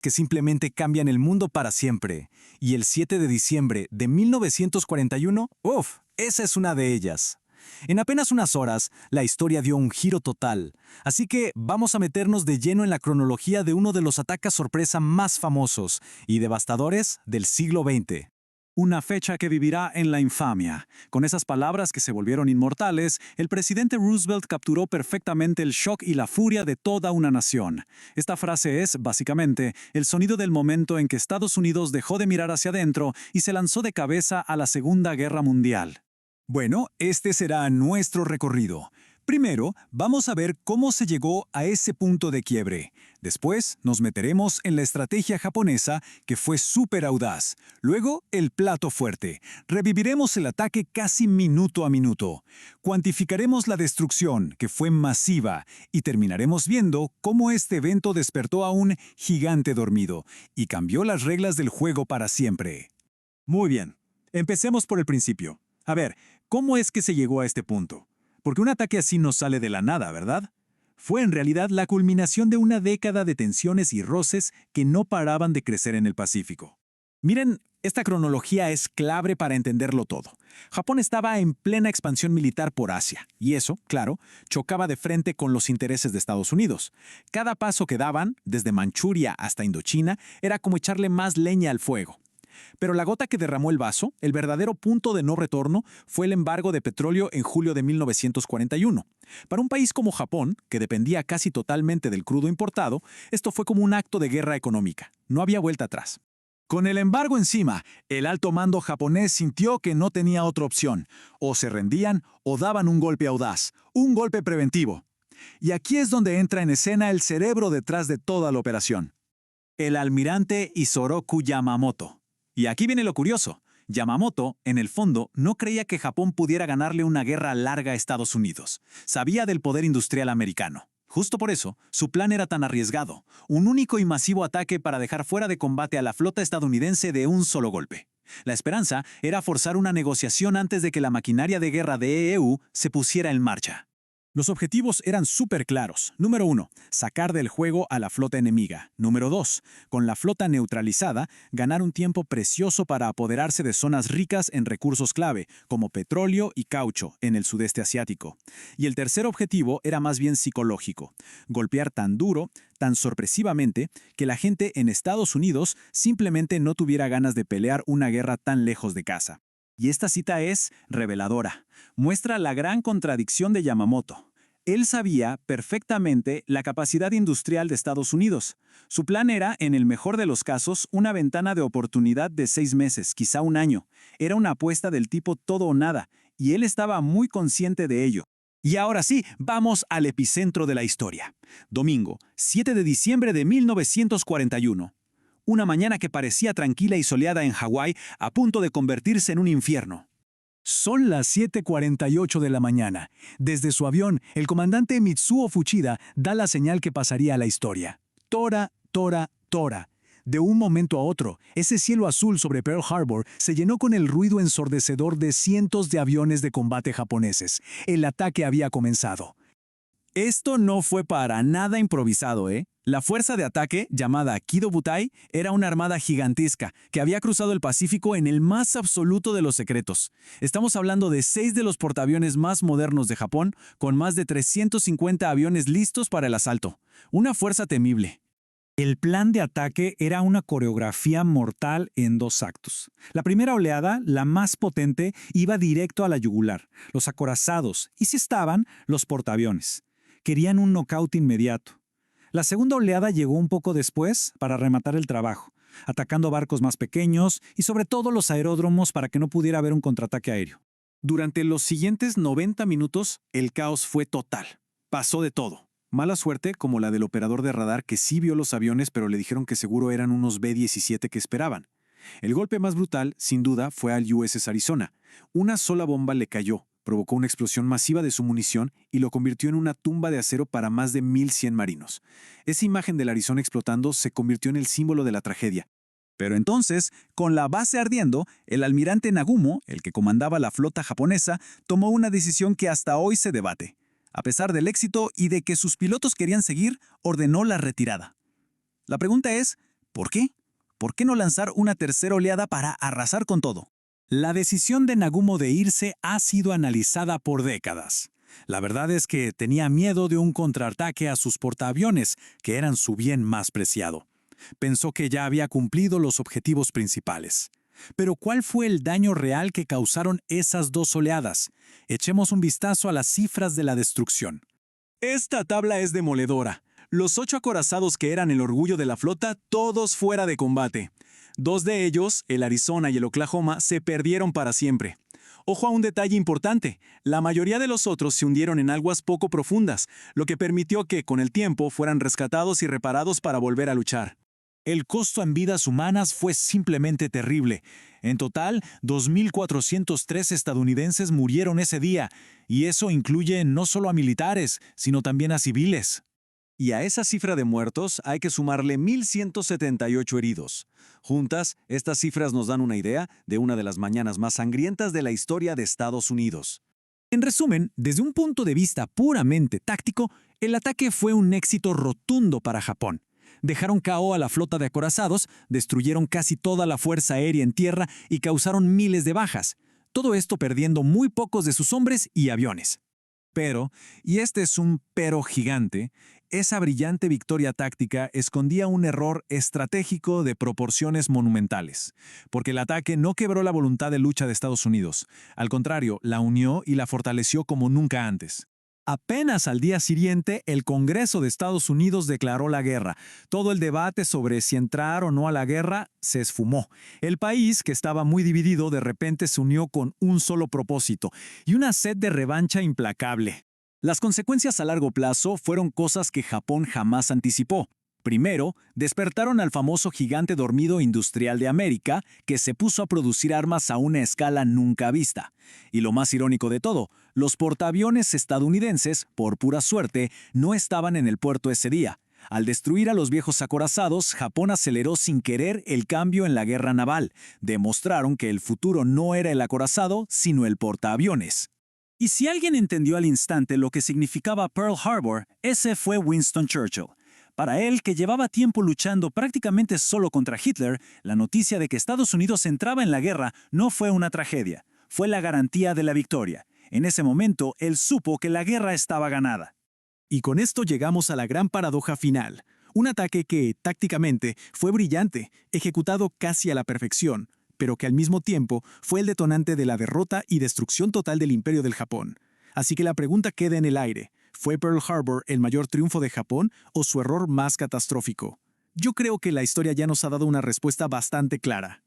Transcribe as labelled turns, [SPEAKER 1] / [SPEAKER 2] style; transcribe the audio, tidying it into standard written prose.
[SPEAKER 1] que simplemente cambian el mundo para siempre. Y el 7 de diciembre de 1941, ¡uf! Esa es una de ellas. En apenas unas horas, la historia dio un giro total. Así que vamos a meternos de lleno en la cronología de uno de los ataques sorpresa más famosos y devastadores del siglo XX.
[SPEAKER 2] Una fecha que vivirá en la infamia. Con esas palabras que se volvieron inmortales, el presidente Roosevelt capturó perfectamente el shock y la furia de toda una nación. Esta frase es, básicamente, el sonido del momento en que Estados Unidos dejó de mirar hacia adentro y se lanzó de cabeza a la Segunda Guerra Mundial.
[SPEAKER 1] Bueno, este será nuestro recorrido. Primero, vamos a ver cómo se llegó a ese punto de quiebre. Después, nos meteremos en la estrategia japonesa, que fue súper audaz. Luego, el plato fuerte. Reviviremos el ataque casi minuto a minuto. Cuantificaremos la destrucción, que fue masiva. Y terminaremos viendo cómo este evento despertó a un gigante dormido y cambió las reglas del juego para siempre.
[SPEAKER 2] Muy bien, empecemos por el principio. A ver, ¿cómo es que se llegó a este punto? Porque un ataque así no sale de la nada, ¿verdad? Fue en realidad la culminación de una década de tensiones y roces que no paraban de crecer en el Pacífico.
[SPEAKER 1] Miren, esta cronología es clave para entenderlo todo. Japón estaba en plena expansión militar por Asia, y eso, claro, chocaba de frente con los intereses de Estados Unidos. Cada paso que daban, desde Manchuria hasta Indochina, era como echarle más leña al fuego. Pero la gota que derramó el vaso, el verdadero punto de no retorno, fue el embargo de petróleo en julio de 1941. Para un país como Japón, que dependía casi totalmente del crudo importado, esto fue como un acto de guerra económica. No había vuelta atrás. Con el embargo encima, el alto mando japonés sintió que no tenía otra opción. O se rendían o daban un golpe audaz, un golpe preventivo. Y aquí es donde entra en escena el cerebro detrás de toda la operación. El almirante Isoroku Yamamoto. Y aquí viene lo curioso. Yamamoto, en el fondo, no creía que Japón pudiera ganarle una guerra larga a Estados Unidos. Sabía del poder industrial americano. Justo por eso, su plan era tan arriesgado. Un único y masivo ataque para dejar fuera de combate a la flota estadounidense de un solo golpe. La esperanza era forzar una negociación antes de que la maquinaria de guerra de EU se pusiera en marcha. Los objetivos eran súper claros. Número 1, sacar del juego a la flota enemiga. Número 2, con la flota neutralizada, ganar un tiempo precioso para apoderarse de zonas ricas en recursos clave, como petróleo y caucho, en el sudeste asiático. Y el tercer objetivo era más bien psicológico. Golpear tan duro, tan sorpresivamente, que la gente en Estados Unidos simplemente no tuviera ganas de pelear una guerra tan lejos de casa. Y esta cita es reveladora. Muestra la gran contradicción de Yamamoto. Él sabía perfectamente la capacidad industrial de Estados Unidos. Su plan era, en el mejor de los casos, una ventana de oportunidad de 6 meses, quizá un año. Era una apuesta del tipo todo o nada, y él estaba muy consciente de ello. Y ahora sí, vamos al epicentro de la historia. Domingo, 7 de diciembre de 1941. Una mañana que parecía tranquila y soleada en Hawái, a punto de convertirse en un infierno. Son las 7:48 de la mañana. Desde su avión, el comandante Mitsuo Fuchida da la señal que pasaría a la historia. Tora, tora, tora. De un momento a otro, ese cielo azul sobre Pearl Harbor se llenó con el ruido ensordecedor de cientos de aviones de combate japoneses. El ataque había comenzado. Esto no fue para nada improvisado, ¿eh? La fuerza de ataque, llamada Kido Butai, era una armada gigantesca que había cruzado el Pacífico en el más absoluto de los secretos. Estamos hablando de 6 de los portaaviones más modernos de Japón, con más de 350 aviones listos para el asalto. Una fuerza temible. El plan de ataque era una coreografía mortal en 2 actos. La primera oleada, la más potente, iba directo a la yugular, los acorazados, y si estaban, los portaaviones. Querían un knockout inmediato. La segunda oleada llegó un poco después para rematar el trabajo, atacando barcos más pequeños y sobre todo los aeródromos para que no pudiera haber un contraataque aéreo. Durante los siguientes 90 minutos, el caos fue total. Pasó de todo. Mala suerte como la del operador de radar que sí vio los aviones pero le dijeron que seguro eran unos B-17 que esperaban. El golpe más brutal, sin duda, fue al USS Arizona. Una sola bomba le cayó, provocó una explosión masiva de su munición y lo convirtió en una tumba de acero para más de 1,100 marinos. Esa imagen del Arizona explotando se convirtió en el símbolo de la tragedia. Pero entonces, con la base ardiendo, el almirante Nagumo, el que comandaba la flota japonesa, tomó una decisión que hasta hoy se debate. A pesar del éxito y de que sus pilotos querían seguir, ordenó la retirada. La pregunta es, ¿Por qué? ¿Por qué no lanzar una tercera oleada para arrasar con todo? La decisión de Nagumo de irse ha sido analizada por décadas. La verdad es que tenía miedo de un contraataque a sus portaaviones, que eran su bien más preciado. Pensó que ya había cumplido los objetivos principales. Pero ¿cuál fue el daño real que causaron esas dos oleadas? Echemos un vistazo a las cifras de la destrucción. Esta tabla es demoledora. Los 8 acorazados que eran el orgullo de la flota, todos fuera de combate. 2 de ellos, el Arizona y el Oklahoma, se perdieron para siempre. Ojo a un detalle importante, la mayoría de los otros se hundieron en aguas poco profundas, lo que permitió que, con el tiempo, fueran rescatados y reparados para volver a luchar. El costo en vidas humanas fue simplemente terrible. En total, 2.403 estadounidenses murieron ese día, y eso incluye no solo a militares, sino también a civiles. Y a esa cifra de muertos hay que sumarle 1.178 heridos. Juntas, estas cifras nos dan una idea de una de las mañanas más sangrientas de la historia de Estados Unidos. En resumen, desde un punto de vista puramente táctico, el ataque fue un éxito rotundo para Japón. Dejaron KO a la flota de acorazados, destruyeron casi toda la fuerza aérea en tierra y causaron miles de bajas. Todo esto perdiendo muy pocos de sus hombres y aviones. Pero, y este es un pero gigante, esa brillante victoria táctica escondía un error estratégico de proporciones monumentales, porque el ataque no quebró la voluntad de lucha de Estados Unidos, al contrario, la unió y la fortaleció como nunca antes. Apenas al día siguiente, el Congreso de Estados Unidos declaró la guerra. Todo el debate sobre si entrar o no a la guerra se esfumó. El país, que estaba muy dividido, de repente se unió con un solo propósito y una sed de revancha implacable. Las consecuencias a largo plazo fueron cosas que Japón jamás anticipó. Primero, despertaron al famoso gigante dormido industrial de América, que se puso a producir armas a una escala nunca vista. Y lo más irónico de todo, los portaaviones estadounidenses, por pura suerte, no estaban en el puerto ese día. Al destruir a los viejos acorazados, Japón aceleró sin querer el cambio en la guerra naval. Demostraron que el futuro no era el acorazado, sino el portaaviones. Y si alguien entendió al instante lo que significaba Pearl Harbor, ese fue Winston Churchill. Para él, que llevaba tiempo luchando prácticamente solo contra Hitler, la noticia de que Estados Unidos entraba en la guerra no fue una tragedia, fue la garantía de la victoria. En ese momento, él supo que la guerra estaba ganada. Y con esto llegamos a la gran paradoja final. Un ataque que, tácticamente, fue brillante, ejecutado casi a la perfección, pero que al mismo tiempo fue el detonante de la derrota y destrucción total del Imperio del Japón. Así que la pregunta queda en el aire. ¿Fue Pearl Harbor el mayor triunfo de Japón o su error más catastrófico? Yo creo que la historia ya nos ha dado una respuesta bastante clara.